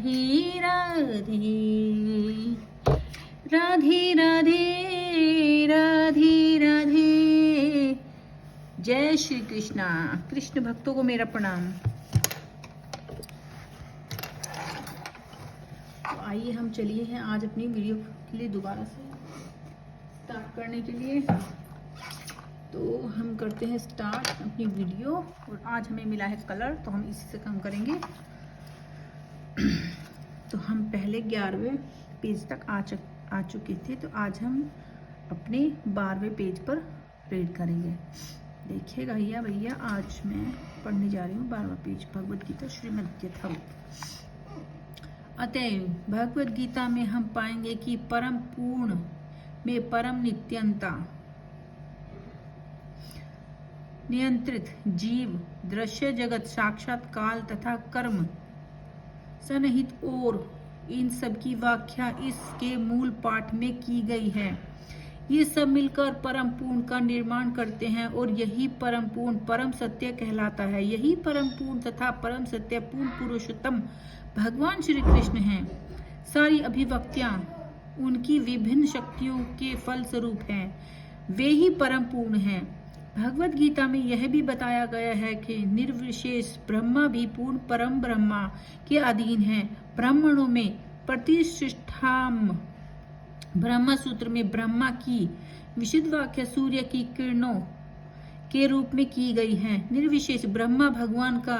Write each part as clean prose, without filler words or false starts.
राधे राधे राधे राधे राधे राधे। जय श्री कृष्णा। कृष्ण भक्तों को मेरा प्रणाम। तो आइए हम चलिए हैं आज अपनी वीडियो के लिए दोबारा से स्टार्ट करने के लिए। तो हम करते हैं स्टार्ट अपनी वीडियो। और आज हमें मिला है कलर, तो हम इसी से काम करेंगे। तो हम पहले 11वें पेज तक आ चुके थे, तो आज हम अपने 12वें पेज पर रीड करेंगे। देखिएगा भैया आज मैं पढ़ने जा रही हूँ 12वां पेज, भगवद गीता श्रीमद्यथम। अतएव भगवद गीता में हम पाएंगे कि परम पूर्ण में परम नित्यंता, नियंत्रित जीव, दृश्य जगत, साक्षात काल तथा कर्म सन्निहित, और इन सब की व्याख्या इसके मूल पाठ में की गई है। ये सब मिलकर परम पूर्ण का निर्माण करते हैं और यही परम पूर्ण परम सत्य कहलाता है। यही परम पूर्ण तथा परम सत्य पूर्ण पुरुषोत्तम भगवान श्री कृष्ण हैं। सारी अभिव्यक्तियां उनकी विभिन्न शक्तियों के फल स्वरूप हैं। वे ही परम पूर्ण हैं। भगवद गीता में यह भी बताया गया है कि निर्विशेष ब्रह्मा भी पूर्ण परम ब्रह्मा के अधीन है। ब्राह्मणों में प्रतिष्ठाम ब्रह्मा सूत्र में ब्रह्मा की विशुद्ध व्याख्या सूर्य की किरणों के रूप में की गई है। निर्विशेष ब्रह्मा भगवान का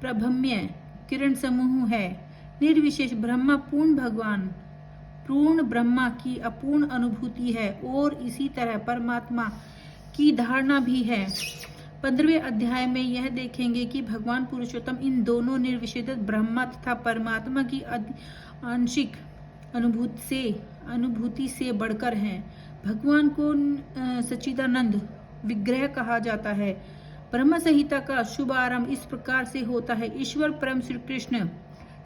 प्रभम्य किरण समूह है। निर्विशेष ब्रह्मा पूर्ण भगवान पूर्ण ब्रह्मा की अपूर्ण अनुभूति है और इसी तरह परमात्मा की धारणा भी है। 15वें अध्याय में यह देखेंगे कि भगवान पुरुषोत्तम इन दोनों निर्विशेष ब्रह्मा तथा परमात्मा की आंशिक अनुभूति से बढ़कर हैं। भगवान को सच्चिदानंद विग्रह कहा जाता है। ब्रह्म संहिता का शुभारंभ इस प्रकार से होता है। ईश्वर परम श्री कृष्ण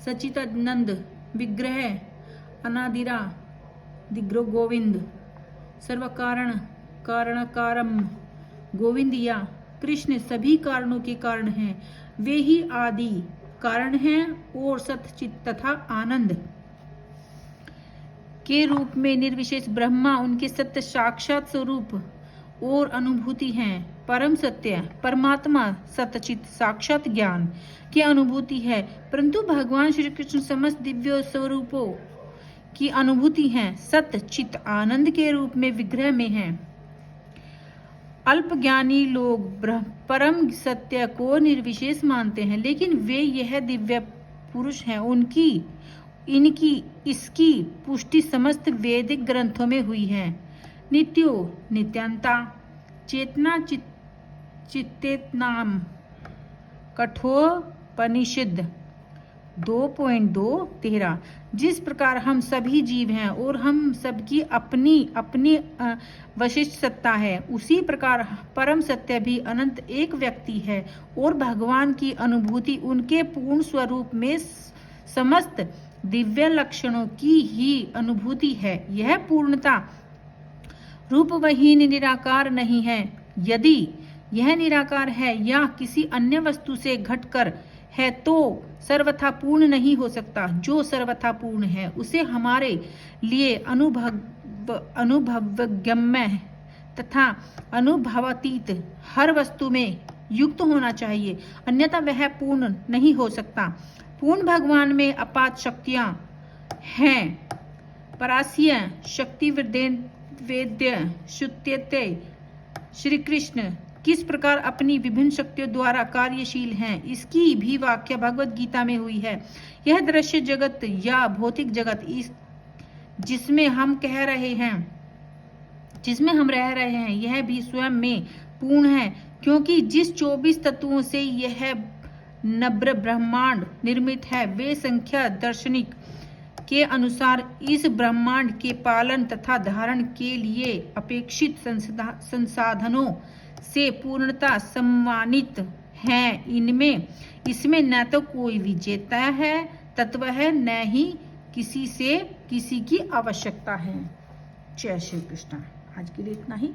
सच्चिदानंद विग्रह अनादिरा दिग्रो गोविंद सर्व कारणकारम गोविंद या कृष्ण सभी कारणों के कारण हैं। वे ही आदि कारण हैं और सतचित तथा आनंद के रूप में निर्विशेष ब्रह्मा उनके सत्य साक्षात स्वरूप और अनुभूति हैं। परम सत्य परमात्मा सतचित साक्षात ज्ञान की अनुभूति है, परंतु भगवान श्री कृष्ण समस्त दिव्य स्वरूपों की अनुभूति हैं। सत्य चित आनंद के रूप में विग्रह में हैं। अल्पज्ञानी लोग परम सत्य को निर्विशेष मानते हैं, लेकिन वे यह दिव्य पुरुष हैं। इसकी पुष्टि समस्त वैदिक ग्रंथों में हुई है। नित्यंता चेतना चित्तेनाम कठोपनिषद 2.2.13। जिस प्रकार हम सभी जीव हैं और हम सबकी अपनी अपनी विशिष्ट सत्ता है, उसी प्रकार परम सत्य भी अनंत एक व्यक्ति है और भगवान की अनुभूति उनके पूर्ण स्वरूप में समस्त दिव्य लक्षणों की ही अनुभूति है। यह पूर्णता रूपविहीन निराकार नहीं है। यदि यह निराकार है या किसी अन्य वस्तु से घटकर है तो सर्वथा पूर्ण नहीं हो सकता। जो सर्वथा पूर्ण है उसे हमारे लिए अनुभवगम्य तथा अनुभवातीत हर वस्तु में युक्त होना चाहिए, अन्यथा वह पूर्ण नहीं हो सकता। पूर्ण भगवान में अपात शक्तियां हैं। परास्य शक्ति वेद्य शुत्यते श्री कृष्ण किस प्रकार अपनी विभिन्न शक्तियों द्वारा कार्यशील हैं, इसकी भी व्याख्या भगवद गीता में हुई है। यह दृश्य जगत या भौतिक जगत जिसमें हम रह रहे हैं, यह भी स्वयं में पूर्ण है, क्योंकि जिस 24 तत्वों से यह नब्र ब्रह्मांड निर्मित है, वे संख्या दार्शनिक के अनुसार इस ब्रह्मांड के पालन तथा धारण के लिए अपेक्षित संसाधनों से पूर्णता सम्मानित हैं। इसमें न तो कोई विजेता है तत्व है, न ही किसी की आवश्यकता है। जय श्री कृष्ण। आज के लिए इतना ही।